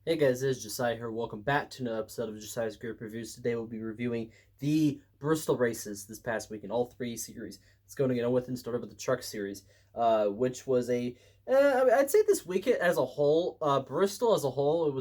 Hey guys, this is Josiah here. Welcome back to another episode of Josiah's Grape Reviews. Today we'll be reviewing the Bristol races this past week in all three series. Let's go and get on with and start with the Truck Series, which was I'd say this week as a whole, Bristol as a whole, it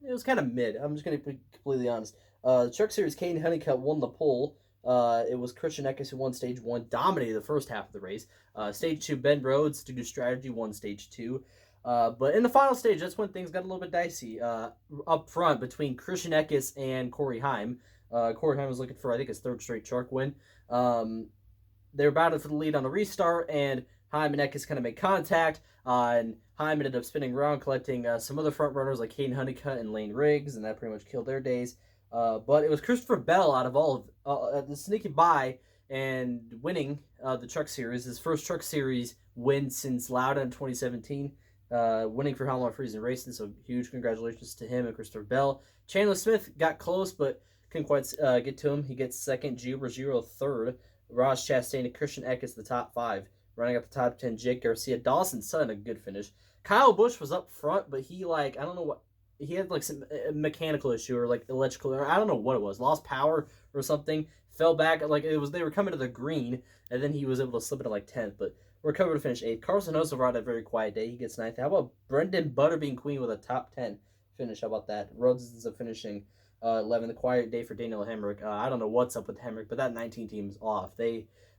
was kind of mid. I'm just going to be completely honest. The Truck Series, Caden Honeycutt won the pole. It was Christian Eckes who won stage one, dominated the first half of the race. Stage two, Ben Rhodes, due to strategy, won stage two. But in the final stage, that's when things got a little bit dicey. Up front between Christian Eckes and Corey Heim. Corey Heim was looking for, I think, his third straight Shark win. They were battling for the lead on the restart, and Heim and Eckes kind of made contact. And Heim ended up spinning around, collecting some other front runners like Caden Honeycutt and Lane Riggs, and that pretty much killed their days. But it was Christopher Bell out of all of the sneaking by and winning the Truck Series, his first Truck Series win since Loudon in 2017. Winning for How Long Freezing Racing, so huge congratulations to him and Christopher Bell. Chandler Smith got close, but couldn't quite get to him. He gets second, Gio Bergero third, Raj Chastain and Christian Eckes the top five. Running up the top 10, Jake Garcia. Dawson Sutton, a good finish. Kyle Busch was up front, but he, I don't know what, he had some mechanical issue or electrical, or I don't know what it was. Lost power or something. Fell back, they were coming to the green, and then he was able to slip into 10th, but recovered to finish 8th. Carson Hocevar had a very quiet day. He gets 9th. How about Brendan Butterbean Queen with a top 10 finish? How about that? Rhodes ends up finishing 11th. A quiet day for Daniel Hemrick. I don't know what's up with Hemrick, but that 19 team is off.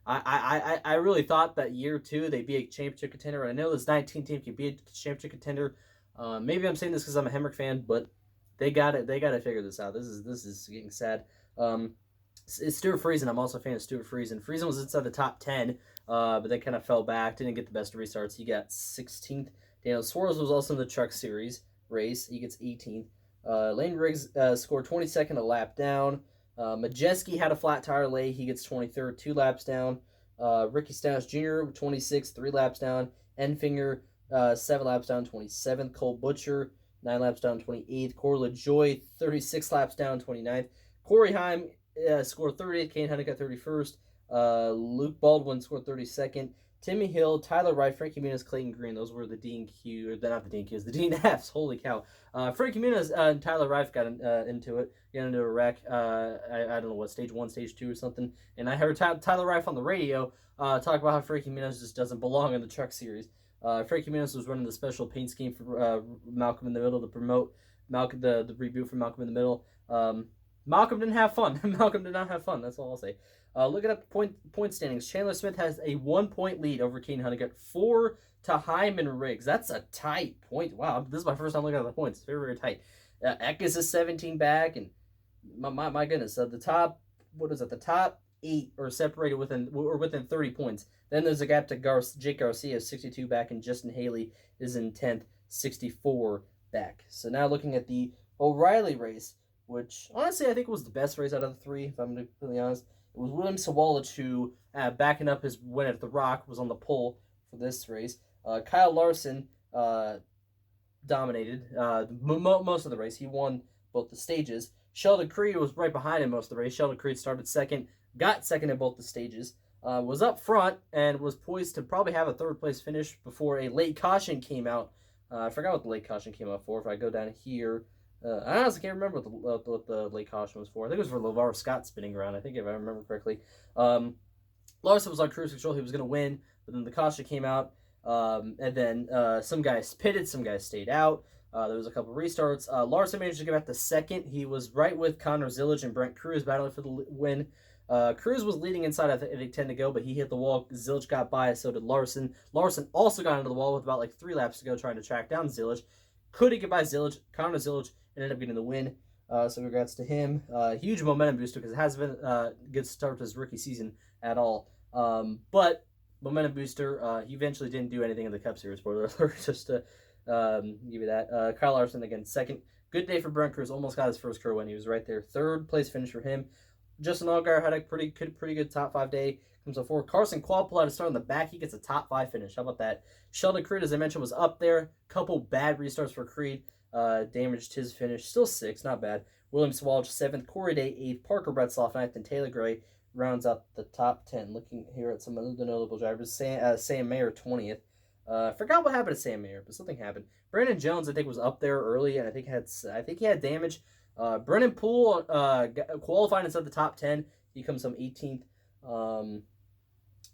I really thought that year two they'd be a championship contender. And I know this 19 team can be a championship contender. Maybe I'm saying this because I'm a Hemrick fan, but they got it. They got to figure this out. This is getting sad. It's Stuart Friesen. I'm also a fan of Stuart Friesen. Friesen was inside the top 10, but then kind of fell back. Didn't get the best of restarts. He got 16th. Daniel Suarez was also in the Truck Series race. He gets 18th. Lane Riggs scored 22nd, a lap down. Majeski had a flat tire lay. He gets 23rd, 2 laps down. Ricky Stenhouse Jr., 26th, 3 laps down. Enfinger, 7 laps down, 27th. Cole Butcher, 9 laps down, 28th. Corey LaJoy, 36 laps down, 29th. Corey Heim scored 30th. Kane Honeycutt 31st. Luke Baldwin scored 32nd. Timmy Hill, Tyler Wright, Frankie Muniz, Clayton Green. Those were the D&Q, or not the D&Qs, the D&Fs. Holy cow. Frankie Muniz and Tyler Wright got into a wreck. I don't know what, stage 1, stage 2 or something. And I heard Tyler Wright on the radio talk about how Frankie Muniz just doesn't belong in the Truck Series. Frankie Muniz was running the special paint scheme for Malcolm in the Middle to promote Malcolm, the reboot for Malcolm in the Middle. Malcolm didn't have fun. Malcolm did not have fun. That's all I'll say. Looking at the point standings, Chandler Smith has a 1-point lead over Caden Honeycutt, 4 to Hyman Riggs. That's a tight point. Wow, this is my first time looking at the points. Very, very tight. Eckes is 17 back, and my goodness, the top, the top 8 are separated within 30 points. Then there's a gap to Jake Garcia, 62 back, and Justin Haley is in 10th, 64 back. So now looking at the O'Reilly race, which honestly I think was the best race out of the three, if I'm completely honest. It was William Sawalich who, backing up his win at the Rock, was on the pole for this race. Kyle Larson dominated most of the race. He won both the stages. Sheldon Creed was right behind him most of the race. Sheldon Creed started second, got second in both the stages, was up front, and was poised to probably have a third-place finish before a late caution came out. I forgot what the late caution came out for. If I go down here, I honestly can't remember what the late caution was for. I think it was for LeVar Scott spinning around, I think, if I remember correctly. Larson was on cruise control. He was going to win, but then the caution came out, and then some guys pitted, some guys stayed out. There was a couple restarts. Larson managed to get back to second. He was right with Connor Zillage and Brent Cruz battling for the win. Cruz was leading inside, I think 10 to go, but he hit the wall. Zillage got by, so did Larson. Larson also got into the wall with about 3 laps to go trying to track down Zillage. Couldn't get by Zillage. Connor Zillage ended up getting the win. So congrats to him. Huge momentum booster because it hasn't been a good start to his rookie season at all. But momentum booster. He eventually didn't do anything in the Cup Series. Spoiler alert. Just to give you that. Kyle Larson again second. Good day for Brent Cruz. Almost got his first career win. He was right there. Third place finish for him. Justin Allgaier had a pretty good top 5 day. Comes up 4. Carson Qualpole had to start on the back. He gets a top 5 finish. How about that? Sheldon Creed, as I mentioned, was up there. Couple bad restarts for Creed. Damaged his finish. Still 6, not bad. William Sawalich 7th. Corey Day 8th. Parker Bretzloff 9th. And Taylor Gray rounds out the top 10. Looking here at some of the notable drivers. Sam Mayer 20th. I forgot what happened to Sam Mayer, but something happened. Brandon Jones, I think, was up there early, and I think he had damage. Brennan Poole qualified inside the top 10. He comes from 18th.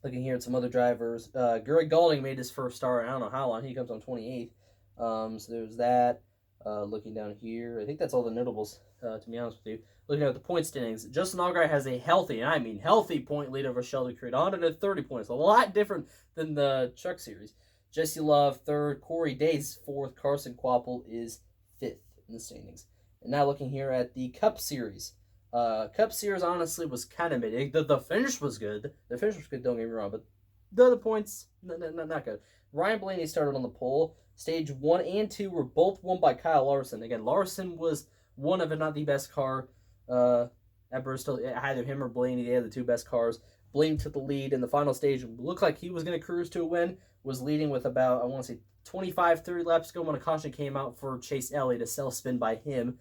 Looking here at some other drivers, Greg Galding made his first start. I don't know how long. He comes on 28th. So there's that. Looking down here, I think that's all the notables. To be honest with you, looking at the point standings, Justin Allgaier has a healthy, and I mean healthy, point lead over Sheldon Creed, 130 points, a lot different than the Truck Series. Jesse Love third, Corey Days fourth, Carson Quapple is fifth in the standings. And now looking here at the Cup Series. Cup Series honestly was kind of mid. The finish was good. The finish was good. Don't get me wrong, but the other points not good. Ryan Blaney started on the pole. Stage 1 and 2 were both won by Kyle Larson. Again, Larson was one of, if not the best car at Bristol. Either him or Blaney, they had the two best cars. Blaney took the lead in the final stage. Looked like he was going to cruise to a win. Was leading with about, I want to say, 25, 30 laps to go when a caution came out for Chase Elliott, a self-spin by him.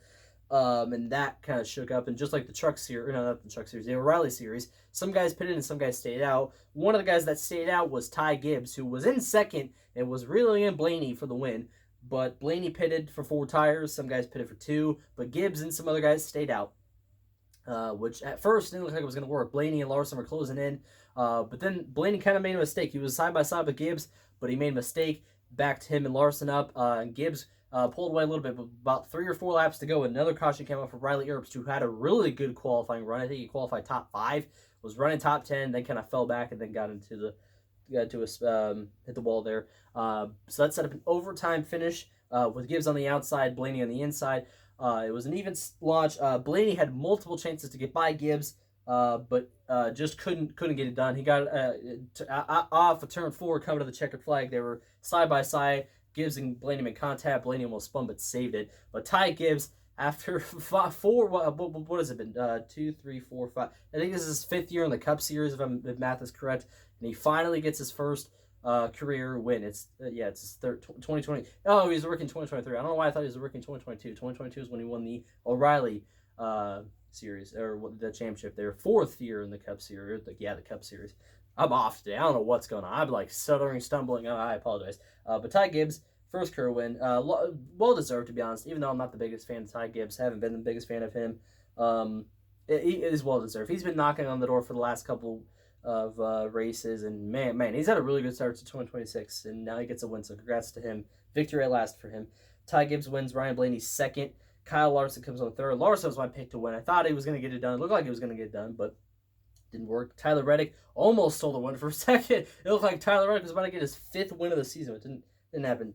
And that kind of shook up. And just like the Truck Series, or no, not the Truck Series, the O'Reilly Series, some guys pitted and some guys stayed out. One of the guys that stayed out was Ty Gibbs, who was in second and was really in Blaney for the win. But Blaney pitted for 4 tires. Some guys pitted for 2. But Gibbs and some other guys stayed out. Which at first didn't look like it was going to work. Blaney and Larson were closing in. But then Blaney kind of made a mistake. He was side by side with Gibbs, but he made a mistake. Backed him and Larson up. And Gibbs pulled away a little bit, but about 3 or 4 laps to go. Another caution came out for Riley Earps, who had a really good qualifying run. I think he qualified top 5, was running top 10, then kind of fell back and then got into the hit the wall there. So that set up an overtime finish with Gibbs on the outside, Blaney on the inside. It was an even launch. Blaney had multiple chances to get by Gibbs, but just couldn't get it done. He got off of turn 4 coming to the checkered flag. They were side by side. Gibbs and Blaney made contact. Blaney almost spun but saved it. But Ty Gibbs, after 4, what has it been? 2, 3, 4, 5. I think this is his 5th year in the Cup Series, if math is correct. And he finally gets his first career win. It's his third 2020. Oh, he's working 2023. I don't know why I thought he was working 2022. 2022 is when he won the O'Reilly Series, or the championship. Their 4th year in the Cup Series. The Cup Series. I'm off today. I don't know what's going on. I'm like stuttering, stumbling. Oh, I apologize. But Ty Gibbs, first career win. Well deserved, to be honest. Even though I'm not the biggest fan of Ty Gibbs, haven't been the biggest fan of him. It is well deserved. He's been knocking on the door for the last couple of races, and man, he's had a really good start to 2026, and now he gets a win. So congrats to him. Victory at last for him. Ty Gibbs wins. Ryan Blaney second. Kyle Larson comes on third. Larson was my pick to win. I thought he was going to get it done. It looked like he was going to get it done, but didn't work. Tyler Reddick almost stole the win for a second. It looked like Tyler Reddick was about to get his 5th win of the season. It didn't happen.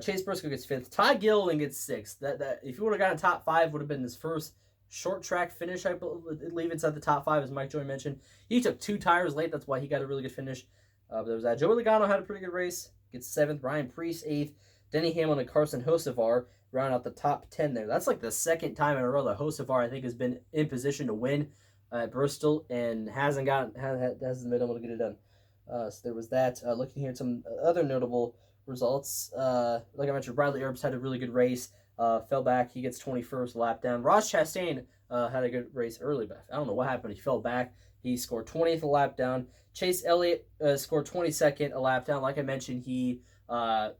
Chase Briscoe gets 5th. Ty Gilliland gets 6th. That if he would have gotten top 5, would have been his first short track finish. I believe inside the top 5, as Mike Joy mentioned. He took 2 tires late. That's why he got a really good finish. But there was that. Joey Logano had a pretty good race. Gets 7th. Ryan Preece 8th. Denny Hamlin and Carson Hocevar round out the top 10 there. That's like the 2nd time in a row that Hocevar, I think, has been in position to win at Bristol and hasn't been able to get it done. So there was that. Looking here at some other notable results. Like I mentioned, Riley Earps had a really good race. Fell back. He gets 21st lap down. Ross Chastain had a good race early, but I don't know what happened. He fell back. He scored 20th a lap down. Chase Elliott scored 22nd a lap down. Like I mentioned, he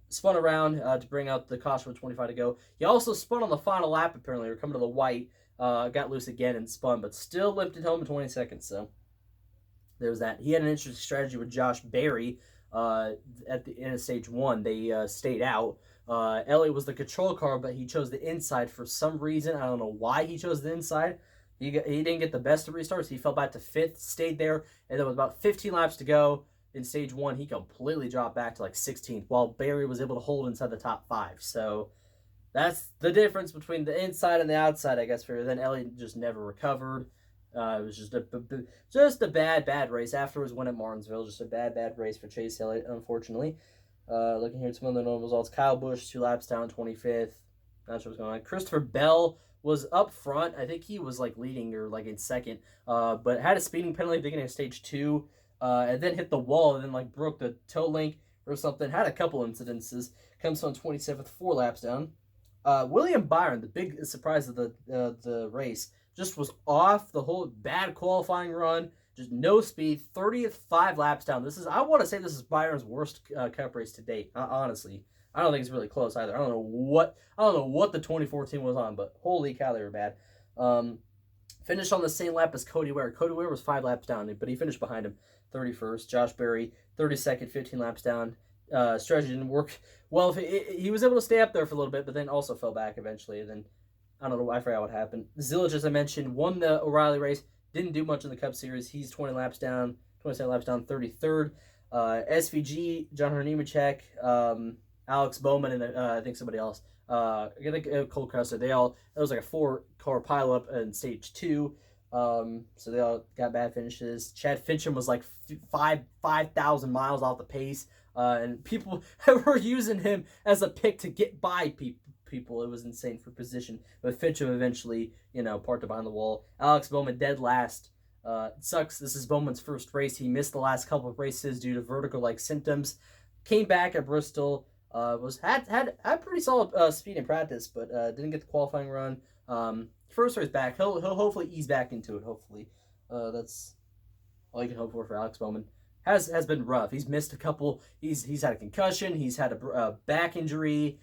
spun around to bring out the caution with 25 to go. He also spun on the final lap, apparently, or coming to the white. Got loose again and spun, but still limped it home in 20 seconds. So there's that. He had an interesting strategy with Josh Berry at the end of stage 1. They stayed out. Elliott was the control car, but he chose the inside for some reason. I don't know why he chose the inside. He didn't get the best of restarts. He fell back to 5th, stayed there, and there was about 15 laps to go in stage 1. He completely dropped back to like 16th, while Berry was able to hold inside the top 5. So that's the difference between the inside and the outside, I guess. Then Elliott just never recovered. It was just a bad race. After his win at Martinsville, just a bad race for Chase Elliott, unfortunately. Looking here at some of the normal results. Kyle Busch, 2 laps down, 25th. Not sure what's going on. Christopher Bell was up front. I think he was like leading or like in second. But had a speeding penalty beginning of stage 2. And then hit the wall and then like broke the toe link or something. Had a couple incidences. Comes on 27th, 4 laps down. William Byron, the big surprise of the race, just was off the whole bad qualifying run. Just no speed, 30th, 5 laps down. I want to say this is Byron's worst Cup race to date. Honestly, I don't think it's really close either. I don't know what the 2014 was on, but holy cow, they were bad. Finished on the same lap as Cody Ware. Cody Ware was 5 laps down, but he finished behind him, 31st. Josh Berry, 32nd, 15 laps down. Strategy didn't work well. He was able to stay up there for a little bit, but then also fell back eventually. And then I don't know. I forgot what happened. Zillage, as I mentioned, won the O'Reilly race. Didn't do much in the Cup Series. He's 27 laps down, 33rd. SVG, John Hunter Nemechek, Alex Bowman, and I think somebody else. I think Cole Custer. It was like a 4-car pileup in stage 2. So they all got bad finishes. Chad Fincham was like 5,000 miles off the pace. And people were using him as a pick to get by people. It was insane for position. But Fincham eventually, parked behind the wall. Alex Bowman dead last. It sucks. This is Bowman's first race. He missed the last couple of races due to vertigo-like symptoms. Came back at Bristol. Had pretty solid speed in practice, but didn't get the qualifying run. First race back. He'll hopefully ease back into it. Hopefully, that's all you can hope for Alex Bowman. Has been rough. He's missed a couple. He's had a concussion. He's had a back injury.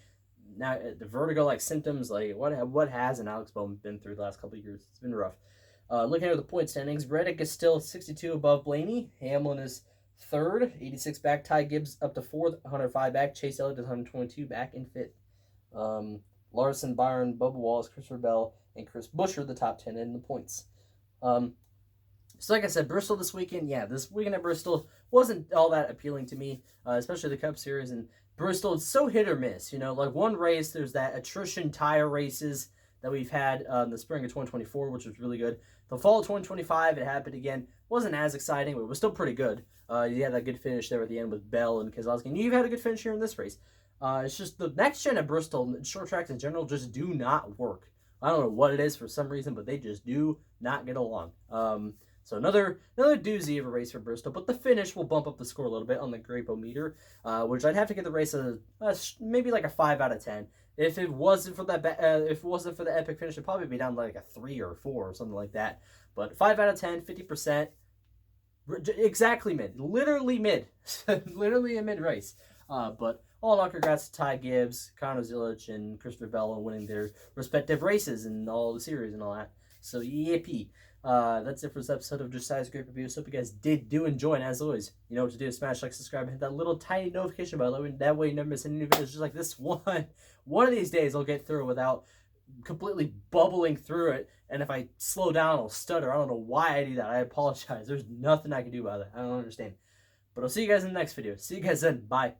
Now the vertigo-like symptoms. Like what hasn't Alex Bowman been through the last couple of years? It's been rough. Looking at the point standings, Reddick is still 62 above Blaney. Hamlin is 3rd, 86 back. Ty Gibbs up to 4th, 105 back. Chase Elliott is 122 back in 5th. Larson, Byron, Bubba Wallace, Christopher Bell, and Chris Buescher, the top 10 in the points. So like I said, Bristol this weekend, this weekend at Bristol wasn't all that appealing to me, especially the Cup Series. And Bristol, it's so hit or miss. Like one race, there's that attrition tire races that we've had in the spring of 2024, which was really good. The fall of 2025, it happened again. Wasn't as exciting, but it was still pretty good. You had that good finish there at the end with Bell and Keselowski. And you've had a good finish here in this race. It's just the next gen at Bristol, short tracks in general, just do not work. I don't know what it is for some reason, but they just do not get along. So another doozy of a race for Bristol, but the finish will bump up the score a little bit on the Grape-O-meter, which I'd have to give the race maybe like a 5 out of 10. If it wasn't for the epic finish, it'd probably be down like a 3 or 4 or something like that. But 5 out of 10, 50%, exactly mid, literally mid, literally a mid race. But all in all, congrats to Ty Gibbs, Connor Zilic, and Christopher Bell on winning their respective races and all the series and all that. So yippee. That's it for this episode of Josiah's Grape Reviews. Hope you guys do enjoy, and as always, you know what to do. Smash like, subscribe, and hit that little tiny notification bell. That way you never miss any new videos just like this one. One of these days I'll get through it without completely bubbling through it, and if I slow down I'll stutter. I don't know why I do that. I apologize. There's nothing I can do about it. I don't understand. But I'll see you guys in the next video. See you guys then. Bye.